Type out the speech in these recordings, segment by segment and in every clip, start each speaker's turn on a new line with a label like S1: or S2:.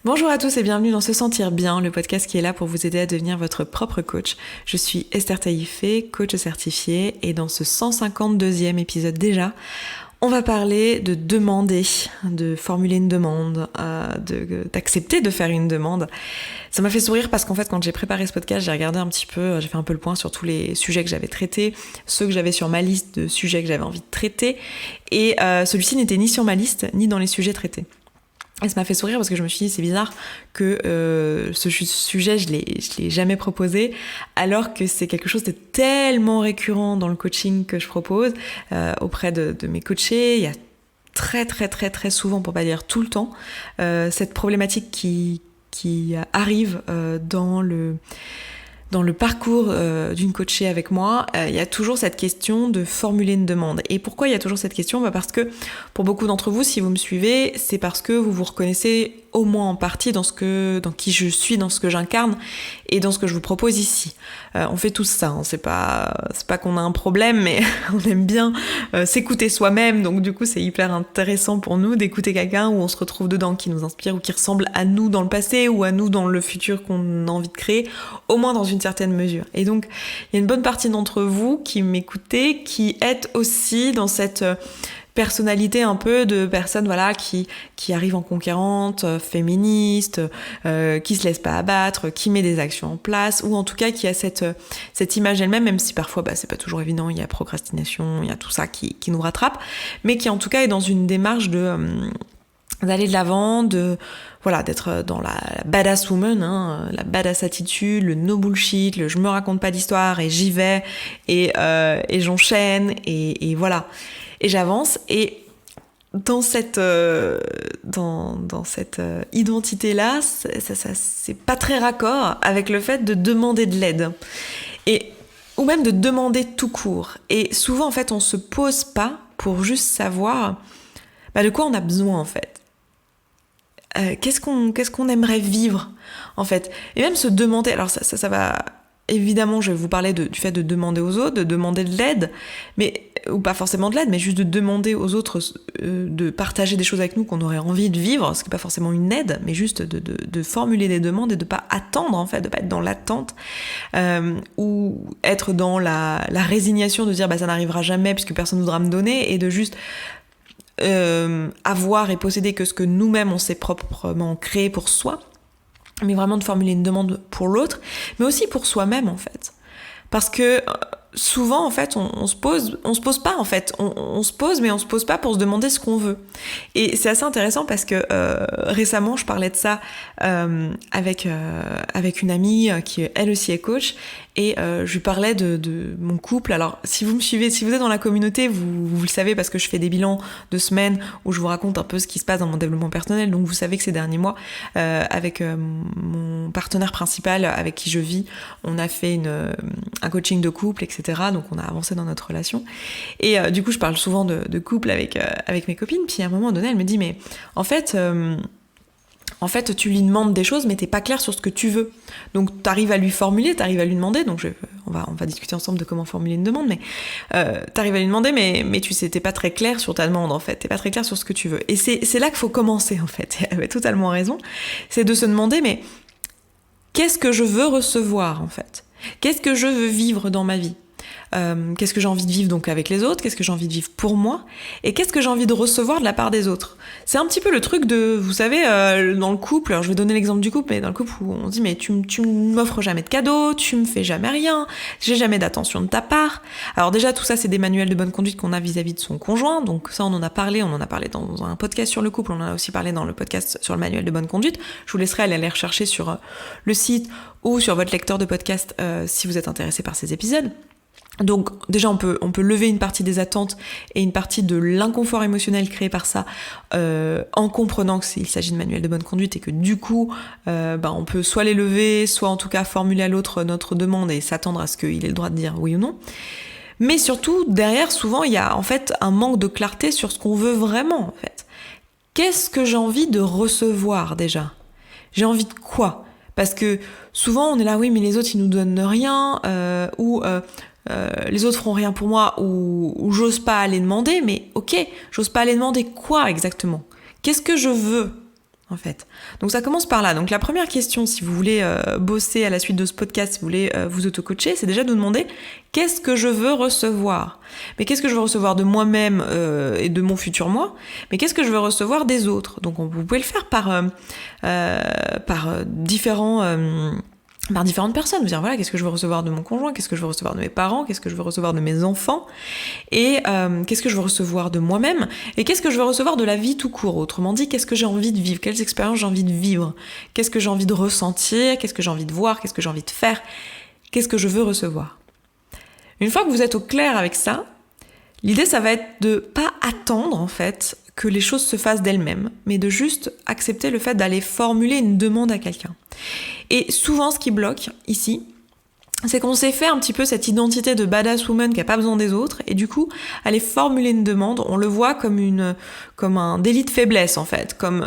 S1: Bonjour à tous et bienvenue dans Se Sentir Bien, le podcast qui est là pour vous aider à devenir votre propre coach. Je suis Esther Taïfé, coach certifiée, et dans ce 152e épisode déjà, on va parler de demander, de formuler une demande, d'accepter de faire une demande. Ça m'a fait sourire parce qu'en fait, quand j'ai préparé ce podcast, j'ai regardé un petit peu, j'ai fait un peu le point sur tous les sujets que j'avais traités, ceux que j'avais sur ma liste de sujets que j'avais envie de traiter, et celui-ci n'était ni sur ma liste, ni dans les sujets traités. Et ça m'a fait sourire parce que je me suis dit, c'est bizarre que ce sujet, je l'ai jamais proposé, alors que c'est quelque chose de tellement récurrent dans le coaching que je propose auprès de mes coachés. Il y a très souvent, pour pas dire tout le temps, cette problématique qui arrive dans le parcours d'une coachée avec moi, il y a toujours cette question de formuler une demande. Et pourquoi il y a toujours cette question ? Parce que pour beaucoup d'entre vous, si vous me suivez, c'est parce que vous vous reconnaissez au moins en partie dans qui je suis, dans ce que j'incarne et dans ce que je vous propose ici. On fait tous ça, hein. C'est pas qu'on a un problème, mais on aime bien s'écouter soi-même. Donc du coup, c'est hyper intéressant pour nous d'écouter quelqu'un où on se retrouve dedans, qui nous inspire ou qui ressemble à nous dans le passé ou à nous dans le futur qu'on a envie de créer, au moins dans une certaine mesure. Et donc, il y a une bonne partie d'entre vous qui m'écoutez, qui êtes aussi dans cette personnalité un peu de personnes qui arrivent en conquérante, féministe, qui se laisse pas abattre, qui met des actions en place, ou en tout cas qui a cette image elle-même, même si parfois c'est pas toujours évident, il y a procrastination, il y a tout ça qui nous rattrape, mais qui en tout cas est dans une démarche d'aller de l'avant, d'être dans la badass woman, la badass attitude, le no bullshit, le je me raconte pas d'histoire et j'y vais et j'enchaîne et voilà. Et j'avance, et dans cette identité-là, ça c'est pas très raccord avec le fait de demander de l'aide. Ou même de demander tout court. Et souvent, en fait, on se pose pas pour juste savoir de quoi on a besoin, en fait. Qu'est-ce qu'on aimerait vivre, en fait. Et même se demander, alors ça va... Évidemment, je vais vous parler du fait de demander aux autres, de demander de l'aide, ou pas forcément de l'aide, mais juste de demander aux autres de partager des choses avec nous qu'on aurait envie de vivre, ce qui n'est pas forcément une aide, mais juste de formuler des demandes et de pas attendre, en fait, de pas être dans l'attente, ou être dans la résignation de dire ça n'arrivera jamais puisque personne ne voudra me donner, et de juste avoir et posséder que ce que nous-mêmes on s'est proprement créé pour soi, mais vraiment de formuler une demande pour l'autre, mais aussi pour soi-même, en fait. Parce que souvent, en fait, on se pose pas, en fait. On se pose, mais on se pose pas pour se demander ce qu'on veut. Et c'est assez intéressant parce que récemment, je parlais de ça avec une amie qui, elle aussi, est coach, et je lui parlais de mon couple. Alors, si vous me suivez, si vous êtes dans la communauté, vous le savez parce que je fais des bilans de semaines où je vous raconte un peu ce qui se passe dans mon développement personnel. Donc, vous savez que ces derniers mois, avec mon partenaire principal avec qui je vis, on a fait un coaching de couple, etc. Donc, on a avancé dans notre relation. Et du coup, je parle souvent de couple avec mes copines. Puis, à un moment donné, elle me dit, mais en fait, tu lui demandes des choses, mais t'es pas clair sur ce que tu veux. Donc, t'arrives à lui formuler, t'arrives à lui demander. Donc, on va discuter ensemble de comment formuler une demande, mais t'arrives à lui demander, mais tu sais, t'es pas très clair sur ta demande, en fait. T'es pas très clair sur ce que tu veux. Et c'est là qu'il faut commencer, en fait. Elle avait totalement raison. C'est de se demander, mais qu'est-ce que je veux recevoir, en fait ? Qu'est-ce que je veux vivre dans ma vie ? Qu'est-ce que j'ai envie de vivre donc avec les autres, qu'est-ce que j'ai envie de vivre pour moi, et qu'est-ce que j'ai envie de recevoir de la part des autres. C'est un petit peu le truc de, vous savez, dans le couple, alors je vais donner l'exemple du couple, mais dans le couple où on dit mais tu m'offres jamais de cadeaux, tu me fais jamais rien, j'ai jamais d'attention de ta part. Alors déjà tout ça c'est des manuels de bonne conduite qu'on a vis-à-vis de son conjoint, donc ça on en a parlé dans un podcast sur le couple, on en a aussi parlé dans le podcast sur le manuel de bonne conduite. Je vous laisserai aller rechercher sur le site ou sur votre lecteur de podcast si vous êtes intéressé par ces épisodes. Donc déjà on peut lever une partie des attentes et une partie de l'inconfort émotionnel créé par ça en comprenant qu'il s'agit de manuel de bonne conduite et que du coup on peut soit les lever, soit en tout cas formuler à l'autre notre demande et s'attendre à ce qu'il ait le droit de dire oui ou non. Mais surtout derrière souvent il y a en fait un manque de clarté sur ce qu'on veut vraiment en fait. Qu'est-ce que j'ai envie de recevoir déjà ? J'ai envie de quoi ? Parce que souvent on est là oui mais les autres ils nous donnent rien les autres feront rien pour moi ou j'ose pas aller demander, mais ok, j'ose pas aller demander quoi exactement ? Qu'est-ce que je veux ? en fait. Donc ça commence par là. Donc la première question, si vous voulez bosser à la suite de ce podcast, si vous voulez vous auto-coacher, c'est déjà de vous demander qu'est-ce que je veux recevoir. Mais qu'est-ce que je veux recevoir de moi-même et de mon futur moi, mais qu'est-ce que je veux recevoir des autres. Donc vous pouvez le faire par différentes personnes. Vous dire voilà, qu'est-ce que je veux recevoir de mon conjoint, qu'est-ce que je veux recevoir de mes parents, qu'est-ce que je veux recevoir de mes enfants, et qu'est-ce que je veux recevoir de moi-même, et qu'est-ce que je veux recevoir de la vie tout court. Autrement dit, qu'est-ce que j'ai envie de vivre, quelles expériences j'ai envie de vivre, qu'est-ce que j'ai envie de ressentir, qu'est-ce que j'ai envie de voir, qu'est-ce que j'ai envie de faire, qu'est-ce que je veux recevoir. Une fois que vous êtes au clair avec ça, l'idée ça va être de pas attendre en fait que les choses se fassent d'elles-mêmes, mais de juste accepter le fait d'aller formuler une demande à quelqu'un. Et souvent, ce qui bloque ici, c'est qu'on s'est fait un petit peu cette identité de badass woman qui a pas besoin des autres, et du coup, aller formuler une demande, on le voit comme un délit de faiblesse en fait, comme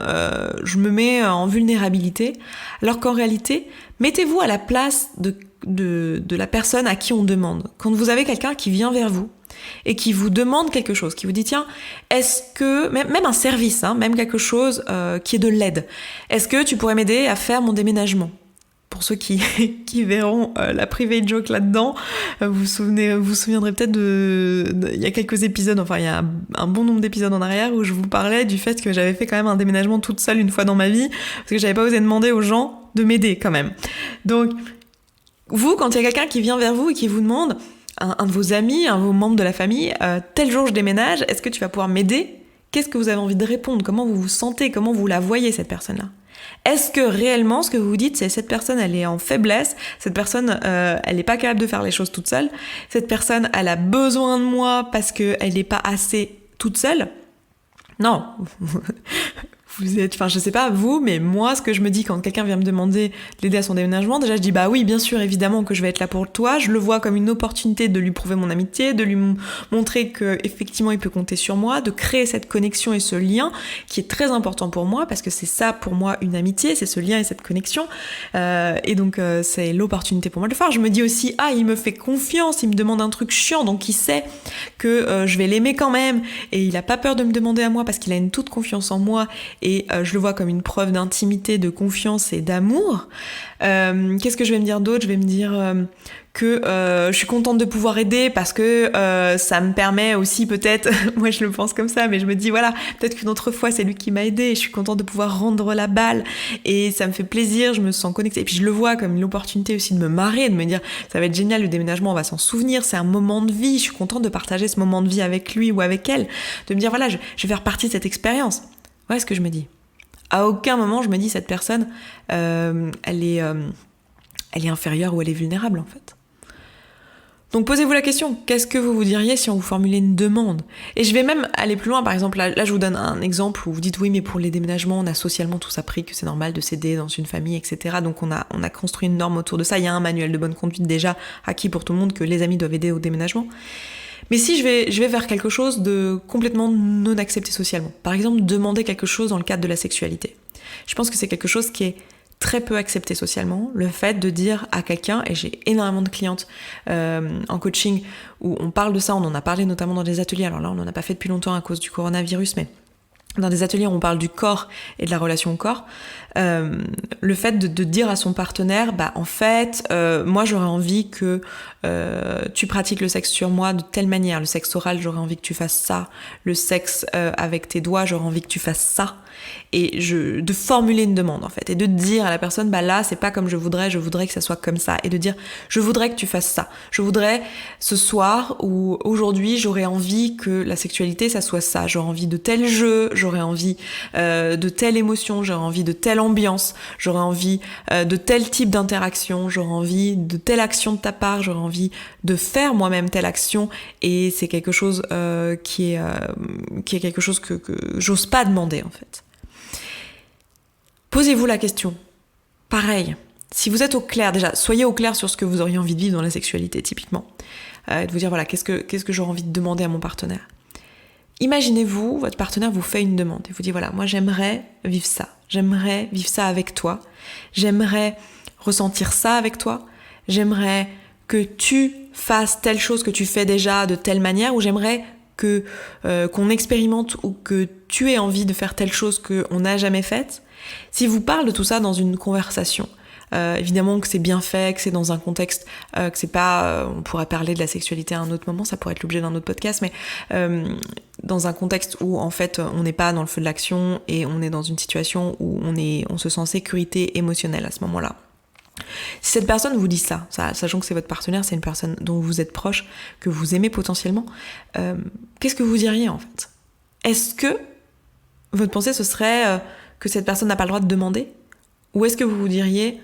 S1: je me mets en vulnérabilité, alors qu'en réalité, mettez-vous à la place de la personne à qui on demande. Quand vous avez quelqu'un qui vient vers vous, et qui vous demande quelque chose, qui vous dit tiens, est-ce que, même un service, même quelque chose qui est de l'aide, est-ce que tu pourrais m'aider à faire mon déménagement ? Pour ceux qui verront la private joke là-dedans, vous vous souviendrez peut-être il y a quelques épisodes, enfin il y a un bon nombre d'épisodes en arrière où je vous parlais du fait que j'avais fait quand même un déménagement toute seule une fois dans ma vie, parce que j'avais pas osé demander aux gens de m'aider quand même. Donc, vous, quand il y a quelqu'un qui vient vers vous et qui vous demande, un de vos amis, un de vos membres de la famille, tel jour je déménage, est-ce que tu vas pouvoir m'aider ? Qu'est-ce que vous avez envie de répondre ? Comment vous vous sentez ? Comment vous la voyez, cette personne-là ? Est-ce que réellement, ce que vous vous dites, c'est cette personne, elle est en faiblesse, cette personne, elle n'est pas capable de faire les choses toute seule, cette personne, elle a besoin de moi parce qu'elle n'est pas assez toute seule ? Non. Vous êtes, je sais pas vous, mais moi, ce que je me dis quand quelqu'un vient me demander de l'aider à son déménagement, déjà je dis bah oui, bien sûr, évidemment que je vais être là pour toi. Je le vois comme une opportunité de lui prouver mon amitié, de lui montrer que effectivement il peut compter sur moi, de créer cette connexion et ce lien qui est très important pour moi, parce que c'est ça pour moi une amitié, c'est ce lien et cette connexion. Et donc c'est l'opportunité pour moi de le faire. Je me dis aussi il me fait confiance, il me demande un truc chiant, donc il sait que je vais l'aimer quand même, et il a pas peur de me demander à moi parce qu'il a une toute confiance en moi. Et je le vois comme une preuve d'intimité, de confiance et d'amour. Qu'est-ce que je vais me dire d'autre ? Je vais me dire que je suis contente de pouvoir aider parce que ça me permet aussi peut-être, moi je le pense comme ça, mais je me dis voilà, peut-être qu'une autre fois c'est lui qui m'a aidée et je suis contente de pouvoir rendre la balle et ça me fait plaisir, je me sens connectée. Et puis je le vois comme une opportunité aussi de me marrer, de me dire ça va être génial le déménagement, on va s'en souvenir, c'est un moment de vie, je suis contente de partager ce moment de vie avec lui ou avec elle, de me dire voilà, je vais faire partie de cette expérience. Ouais, ce que je me dis. À aucun moment je me dis cette personne, elle est inférieure ou elle est vulnérable en fait. Donc posez-vous la question, qu'est-ce que vous vous diriez si on vous formulait une demande ? Et je vais même aller plus loin, par exemple, là je vous donne un exemple où vous dites oui, mais pour les déménagements, on a socialement tous appris que c'est normal de s'aider dans une famille, etc. Donc on a construit une norme autour de ça, il y a un manuel de bonne conduite déjà acquis pour tout le monde que les amis doivent aider au déménagement. Mais si je vais vers quelque chose de complètement non accepté socialement, par exemple demander quelque chose dans le cadre de la sexualité, je pense que c'est quelque chose qui est très peu accepté socialement, le fait de dire à quelqu'un, et j'ai énormément de clientes en coaching où on parle de ça, on en a parlé notamment dans des ateliers, alors là on n'en a pas fait depuis longtemps à cause du coronavirus, mais dans des ateliers où on parle du corps et de la relation au corps, le fait de dire à son partenaire, en fait, moi j'aurais envie que tu pratiques le sexe sur moi de telle manière, le sexe oral, j'aurais envie que tu fasses ça, le sexe avec tes doigts, j'aurais envie que tu fasses ça, et de formuler une demande en fait, et de dire à la personne, là c'est pas comme je voudrais que ça soit comme ça, et de dire, je voudrais que tu fasses ça, je voudrais ce soir ou aujourd'hui j'aurais envie que la sexualité ça soit ça, j'aurais envie de tel jeu, j'aurais envie de telle émotion, j'aurais envie de telle ambiance, j'aurais envie de tel type d'interaction, j'aurais envie de telle action de ta part, j'aurais envie de faire moi-même telle action, et c'est quelque chose qui est quelque chose que j'ose pas demander en fait. Posez-vous la question. Pareil, si vous êtes au clair, déjà, soyez au clair sur ce que vous auriez envie de vivre dans la sexualité, typiquement. De vous dire, voilà, qu'est-ce que j'aurais envie de demander à mon partenaire. Imaginez-vous, votre partenaire vous fait une demande et vous dit, voilà, moi j'aimerais vivre ça avec toi, j'aimerais ressentir ça avec toi, j'aimerais que tu fasses telle chose que tu fais déjà de telle manière, ou j'aimerais qu'on expérimente ou que tu aies envie de faire telle chose qu'on n'a jamais faite. Si vous parlez de tout ça dans une conversation, évidemment que c'est bien fait, que c'est dans un contexte, que c'est pas... on pourrait parler de la sexualité à un autre moment, ça pourrait être l'objet d'un autre podcast, mais dans un contexte où en fait on n'est pas dans le feu de l'action et on est dans une situation où on se sent en sécurité émotionnelle à ce moment-là. Si cette personne vous dit ça, sachant que c'est votre partenaire, c'est une personne dont vous êtes proche, que vous aimez potentiellement, qu'est-ce que vous diriez en fait ? Est-ce que votre pensée ce serait que cette personne n'a pas le droit de demander ? Ou est-ce que vous vous diriez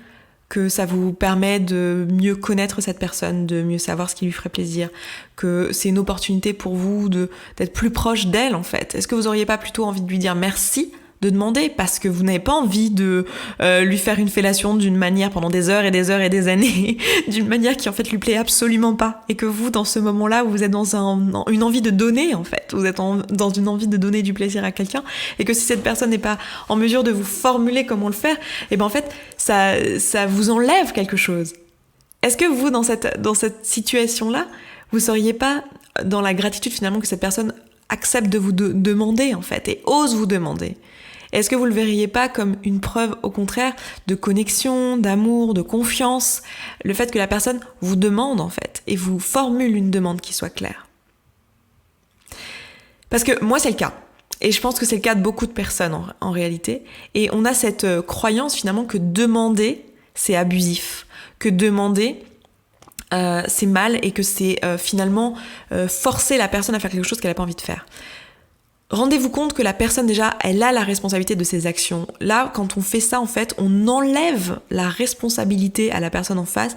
S1: que ça vous permet de mieux connaître cette personne, de mieux savoir ce qui lui ferait plaisir, que c'est une opportunité pour vous d'être plus proche d'elle en fait ? Est-ce que vous auriez pas plutôt envie de lui dire merci de demander parce que vous n'avez pas envie de lui faire une fellation d'une manière pendant des heures et des heures et des années, d'une manière qui en fait lui plaît absolument pas, et que vous dans ce moment-là vous êtes dans une envie de donner en fait, vous êtes dans une envie de donner du plaisir à quelqu'un, et que si cette personne n'est pas en mesure de vous formuler comment le faire, et ben en fait ça vous enlève quelque chose. Est-ce que vous dans cette situation-là vous seriez pas dans la gratitude finalement que cette personne accepte de vous demander en fait et ose vous demander? Est-ce que vous le verriez pas comme une preuve, au contraire, de connexion, d'amour, de confiance, le fait que la personne vous demande, en fait, et vous formule une demande qui soit claire? Parce que moi, c'est le cas. Et je pense que c'est le cas de beaucoup de personnes, en réalité. Et on a cette croyance, finalement, que demander, c'est abusif. Que demander, c'est mal, et que c'est finalement forcer la personne à faire quelque chose qu'elle n'a pas envie de faire. Rendez-vous compte que la personne, déjà, elle a la responsabilité de ses actions. Là, quand on fait ça, en fait, on enlève la responsabilité à la personne en face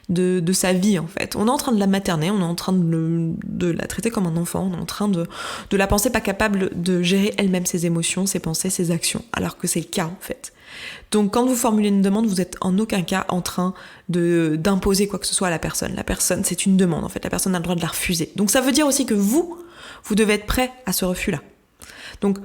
S1: de sa vie, en fait. On est en train de la materner, on est en train de la traiter comme un enfant, on est en train de la penser pas capable de gérer elle-même ses émotions, ses pensées, ses actions, alors que c'est le cas, en fait. Donc, quand vous formulez une demande, vous êtes en aucun cas en train d'imposer quoi que ce soit à la personne. La personne, c'est une demande, en fait. La personne a le droit de la refuser. Donc, ça veut dire aussi que vous devez être prêt à ce refus-là. Donc,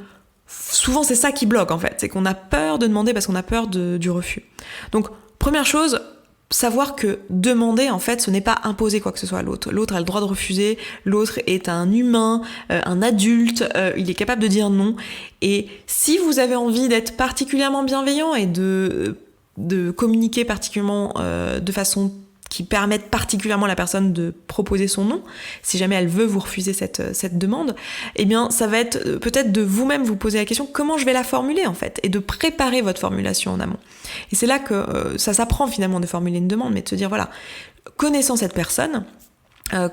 S1: souvent, c'est ça qui bloque, en fait. C'est qu'on a peur de demander parce qu'on a peur du refus. Donc, première chose, savoir que demander, en fait, ce n'est pas imposer quoi que ce soit à l'autre. L'autre a le droit de refuser. L'autre est un humain, un adulte. Il est capable de dire non. Et si vous avez envie d'être particulièrement bienveillant et de communiquer particulièrement de façon qui permettent particulièrement à la personne de proposer son nom, si jamais elle veut vous refuser cette demande, eh bien ça va être peut-être de vous-même vous poser la question comment je vais la formuler en fait, et de préparer votre formulation en amont. Et c'est là que ça s'apprend finalement de formuler une demande, mais de se dire voilà, connaissant cette personne,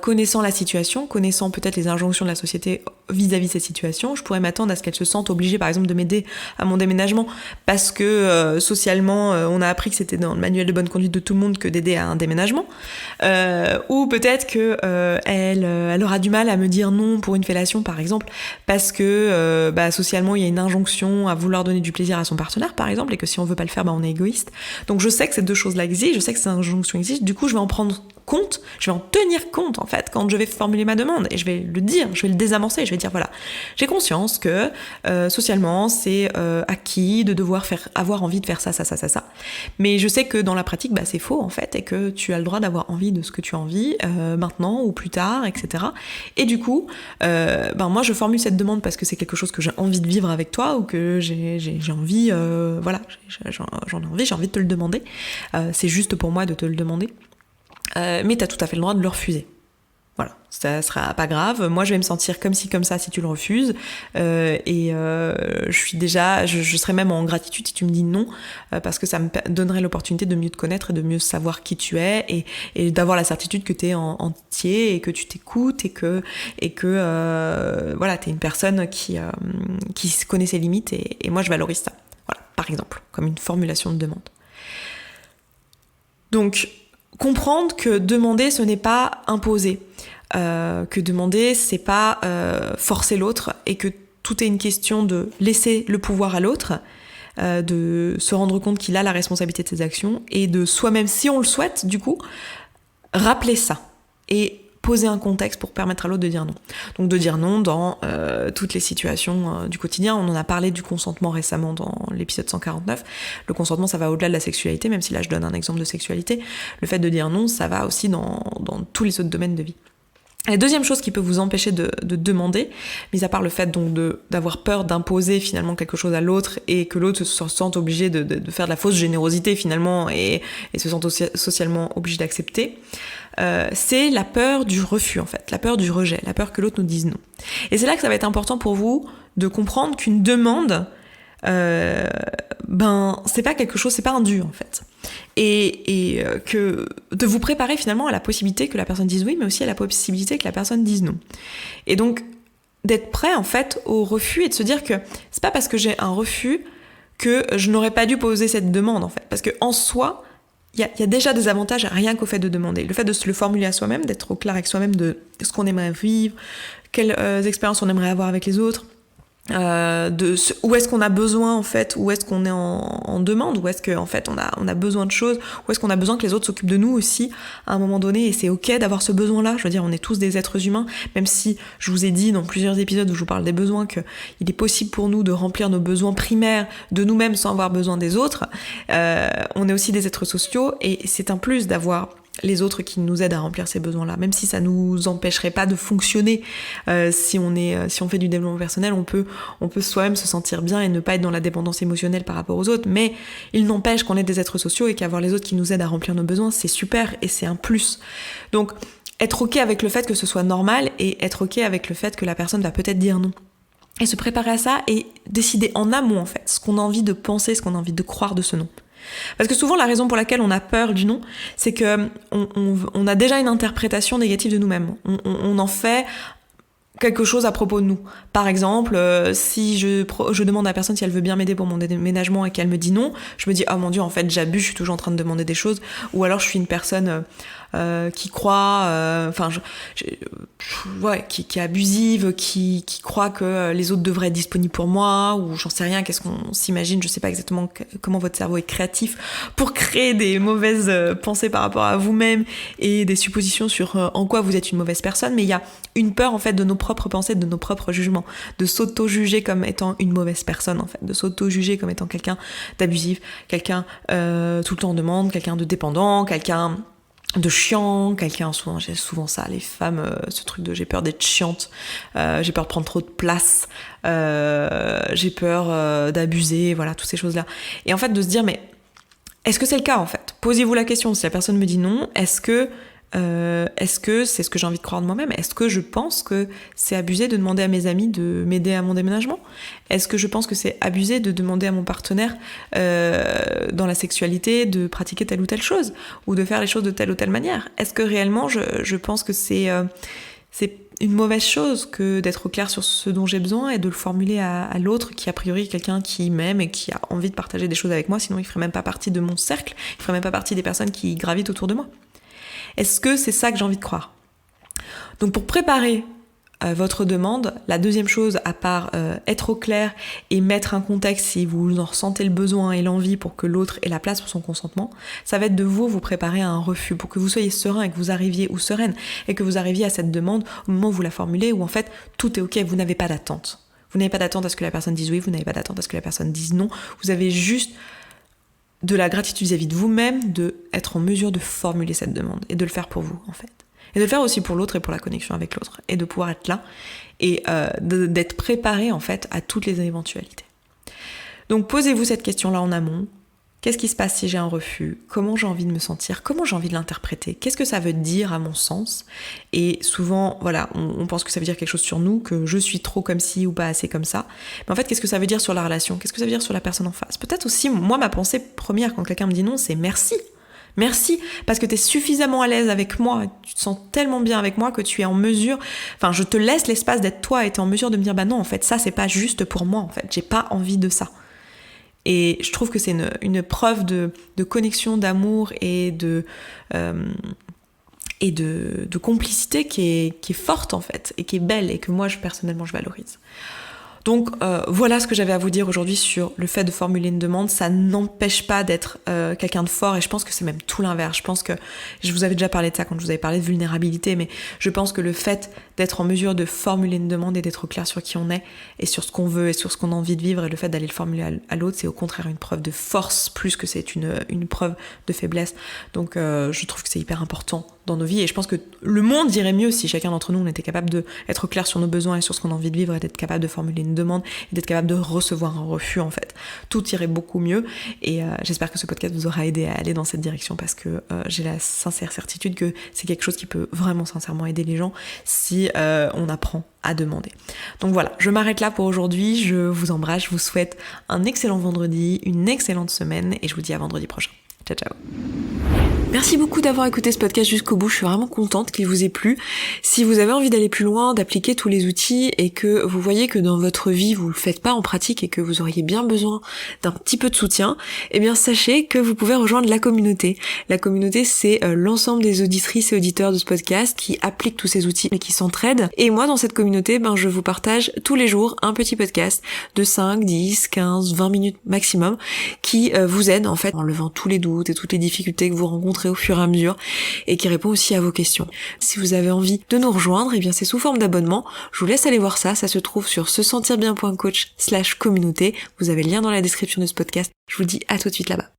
S1: connaissant la situation, connaissant peut-être les injonctions de la société vis-à-vis de cette situation, je pourrais m'attendre à ce qu'elle se sente obligée, par exemple, de m'aider à mon déménagement parce que socialement, on a appris que c'était dans le manuel de bonne conduite de tout le monde que d'aider à un déménagement. Ou peut-être que elle aura du mal à me dire non pour une fellation, par exemple, parce que socialement, il y a une injonction à vouloir donner du plaisir à son partenaire, par exemple, et que si on veut pas le faire, on est égoïste. Donc je sais que ces deux choses-là existent, je sais que ces injonctions existent, du coup, je vais en prendre compte, je vais en tenir compte en fait quand je vais formuler ma demande, et je vais le dire, je vais le désamorcer, je vais dire voilà, j'ai conscience que socialement c'est acquis de devoir avoir envie de faire ça, mais je sais que dans la pratique c'est faux en fait, et que tu as le droit d'avoir envie de ce que tu as envie maintenant ou plus tard, etc. Et du coup moi je formule cette demande parce que c'est quelque chose que j'ai envie de vivre avec toi, ou que j'ai envie j'en ai envie, j'ai envie de te le demander, c'est juste pour moi de te le demander. Mais t'as tout à fait le droit de le refuser. Voilà, ça sera pas grave. Moi, je vais me sentir comme ci, comme ça si tu le refuses. Je serai même en gratitude si tu me dis non, parce que ça me donnerait l'opportunité de mieux te connaître et de mieux savoir qui tu es, et d'avoir la certitude que t'es entier, et que tu t'écoutes, et que t'es une personne qui connaît ses limites, et moi, je valorise ça. Voilà, par exemple, comme une formulation de demande. Donc, comprendre que demander, ce n'est pas imposer, que demander, c'est pas forcer l'autre, et que tout est une question de laisser le pouvoir à l'autre, de se rendre compte qu'il a la responsabilité de ses actions, et de soi-même, si on le souhaite, du coup, rappeler ça, et poser un contexte pour permettre à l'autre de dire non. Donc de dire non dans toutes les situations du quotidien. On en a parlé du consentement récemment dans l'épisode 149. Le consentement, ça va au-delà de la sexualité, même si là je donne un exemple de sexualité. Le fait de dire non, ça va aussi dans tous les autres domaines de vie. La deuxième chose qui peut vous empêcher de demander, mis à part le fait donc d'avoir peur d'imposer finalement quelque chose à l'autre et que l'autre se sente obligé de faire de la fausse générosité finalement et se sente socialement obligé d'accepter, c'est la peur du refus en fait, la peur du rejet, la peur que l'autre nous dise non. Et c'est là que ça va être important pour vous de comprendre qu'une demande, c'est pas quelque chose, c'est pas un dû en fait. Et que de vous préparer finalement à la possibilité que la personne dise oui, mais aussi à la possibilité que la personne dise non. Et donc d'être prêt en fait au refus et de se dire que c'est pas parce que j'ai un refus que je n'aurais pas dû poser cette demande en fait. Parce que en soi, il y a déjà des avantages rien qu'au fait de demander. Le fait de se le formuler à soi-même, d'être au clair avec soi-même de ce qu'on aimerait vivre, quelles expériences on aimerait avoir avec les autres, où est-ce qu'on a besoin en fait, où est-ce qu'on est en demande, où est-ce qu'en fait on a besoin de choses, où est-ce qu'on a besoin que les autres s'occupent de nous aussi à un moment donné, et c'est ok d'avoir ce besoin-là. Je veux dire, on est tous des êtres humains, même si je vous ai dit dans plusieurs épisodes où je vous parle des besoins qu'il est possible pour nous de remplir nos besoins primaires de nous-mêmes sans avoir besoin des autres. On est aussi des êtres sociaux et c'est un plus d'avoir les autres qui nous aident à remplir ces besoins-là, même si ça nous empêcherait pas de fonctionner. Si on fait du développement personnel, on peut soi-même se sentir bien et ne pas être dans la dépendance émotionnelle par rapport aux autres, mais il n'empêche qu'on est des êtres sociaux et qu'avoir les autres qui nous aident à remplir nos besoins, c'est super et c'est un plus. Donc, être ok avec le fait que ce soit normal et être ok avec le fait que la personne va peut-être dire non. Et se préparer à ça et décider en amont, en fait, ce qu'on a envie de penser, ce qu'on a envie de croire de ce non. Parce que souvent, la raison pour laquelle on a peur du non, c'est que on a déjà une interprétation négative de nous-mêmes. On en fait quelque chose à propos de nous. Par exemple, si je demande à la personne si elle veut bien m'aider pour mon déménagement et qu'elle me dit non, je me dis « Oh mon Dieu, en fait, j'abuse, je suis toujours en train de demander des choses. » Ou alors, je suis une personne qui croit... qui est abusive, qui croit que les autres devraient être disponibles pour moi, ou j'en sais rien, qu'est-ce qu'on s'imagine, je sais pas exactement comment votre cerveau est créatif pour créer des mauvaises pensées par rapport à vous-même et des suppositions sur en quoi vous êtes une mauvaise personne, mais il y a une peur en fait de nos propres pensées, de nos propres jugements, de s'auto-juger comme étant une mauvaise personne en fait, de s'auto-juger comme étant quelqu'un d'abusif, quelqu'un tout le temps en demande, quelqu'un de dépendant, quelqu'un de chiant, j'ai souvent ça, les femmes, ce truc de j'ai peur d'être chiante, j'ai peur de prendre trop de place, j'ai peur d'abuser, voilà, toutes ces choses-là. Et en fait, de se dire, mais est-ce que c'est le cas en fait ? Posez-vous la question, si la personne me dit non, est-ce que c'est ce que j'ai envie de croire de moi-même ? Est-ce que je pense que c'est abusé de demander à mes amis de m'aider à mon déménagement ? Est-ce que je pense que c'est abusé de demander à mon partenaire dans la sexualité de pratiquer telle ou telle chose ? Ou de faire les choses de telle ou telle manière ? Est-ce que réellement je pense que c'est une mauvaise chose que d'être au clair sur ce dont j'ai besoin et de le formuler à l'autre qui a priori est quelqu'un qui m'aime et qui a envie de partager des choses avec moi, sinon il ferait même pas partie de mon cercle, il ferait même pas partie des personnes qui gravitent autour de moi. Est-ce que c'est ça que j'ai envie de croire ? Donc pour préparer votre demande, la deuxième chose, à part être au clair et mettre un contexte si vous en ressentez le besoin et l'envie pour que l'autre ait la place pour son consentement, ça va être de vous préparer à un refus pour que vous soyez serein et que vous arriviez, ou sereine, et que vous arriviez à cette demande au moment où vous la formulez, où en fait tout est ok, vous n'avez pas d'attente. Vous n'avez pas d'attente à ce que la personne dise oui, vous n'avez pas d'attente à ce que la personne dise non, vous avez juste de la gratitude vis-à-vis de vous-même, d'être en mesure de formuler cette demande et de le faire pour vous en fait. Et de le faire aussi pour l'autre et pour la connexion avec l'autre. Et de pouvoir être là et d'être préparé en fait à toutes les éventualités. Donc posez-vous cette question-là en amont. Qu'est-ce qui se passe si j'ai un refus ? Comment j'ai envie de me sentir ? Comment j'ai envie de l'interpréter ? Qu'est-ce que ça veut dire à mon sens ? Et souvent, voilà, on pense que ça veut dire quelque chose sur nous, que je suis trop comme ci ou pas assez comme ça. Mais en fait, qu'est-ce que ça veut dire sur la relation ? Qu'est-ce que ça veut dire sur la personne en face ? Peut-être aussi, moi, ma pensée première quand quelqu'un me dit non, c'est merci. Merci, parce que tu es suffisamment à l'aise avec moi, tu te sens tellement bien avec moi que tu es en mesure, enfin je te laisse l'espace d'être toi et tu es en mesure de me dire bah non en fait ça c'est pas juste pour moi en fait, j'ai pas envie de ça. Et je trouve que c'est une preuve de connexion, d'amour et de complicité qui est forte en fait et qui est belle et que moi personnellement je valorise. Donc voilà ce que j'avais à vous dire aujourd'hui sur le fait de formuler une demande. Ça n'empêche pas d'être quelqu'un de fort, et je pense que c'est même tout l'inverse. Je pense que, je vous avais déjà parlé de ça quand je vous avais parlé de vulnérabilité, mais je pense que le fait d'être en mesure de formuler une demande et d'être au clair sur qui on est et sur ce qu'on veut et sur ce qu'on a envie de vivre, et le fait d'aller le formuler à l'autre, c'est au contraire une preuve de force plus que c'est une preuve de faiblesse. Donc je trouve que c'est hyper important dans nos vies, et je pense que le monde irait mieux si chacun d'entre nous on était capable d'être clair sur nos besoins et sur ce qu'on a envie de vivre, et d'être capable de formuler une demande et d'être capable de recevoir un refus en fait. Tout irait beaucoup mieux, et j'espère que ce podcast vous aura aidé à aller dans cette direction, parce que j'ai la sincère certitude que c'est quelque chose qui peut vraiment sincèrement aider les gens si on apprend à demander. Donc voilà, je m'arrête là pour aujourd'hui, je vous embrasse, je vous souhaite un excellent vendredi, une excellente semaine, et je vous dis à vendredi prochain. Ciao ciao. Merci beaucoup d'avoir écouté ce podcast jusqu'au bout, je suis vraiment contente qu'il vous ait plu. Si vous avez envie d'aller plus loin, d'appliquer tous les outils, et que vous voyez que dans votre vie vous le faites pas en pratique et que vous auriez bien besoin d'un petit peu de soutien, eh bien sachez que vous pouvez rejoindre la communauté. La communauté, c'est l'ensemble des auditrices et auditeurs de ce podcast qui appliquent tous ces outils et qui s'entraident. Et moi, dans cette communauté, je vous partage tous les jours un petit podcast de 5, 10, 15, 20 minutes maximum qui vous aide en fait en levant tous les doutes et toutes les difficultés que vous rencontrez au fur et à mesure, et qui répond aussi à vos questions. Si vous avez envie de nous rejoindre, eh bien c'est sous forme d'abonnement. Je vous laisse aller voir ça se trouve sur sesentirbien.coach/communauté. Vous avez le lien dans la description de ce podcast. Je vous dis à tout de suite là-bas.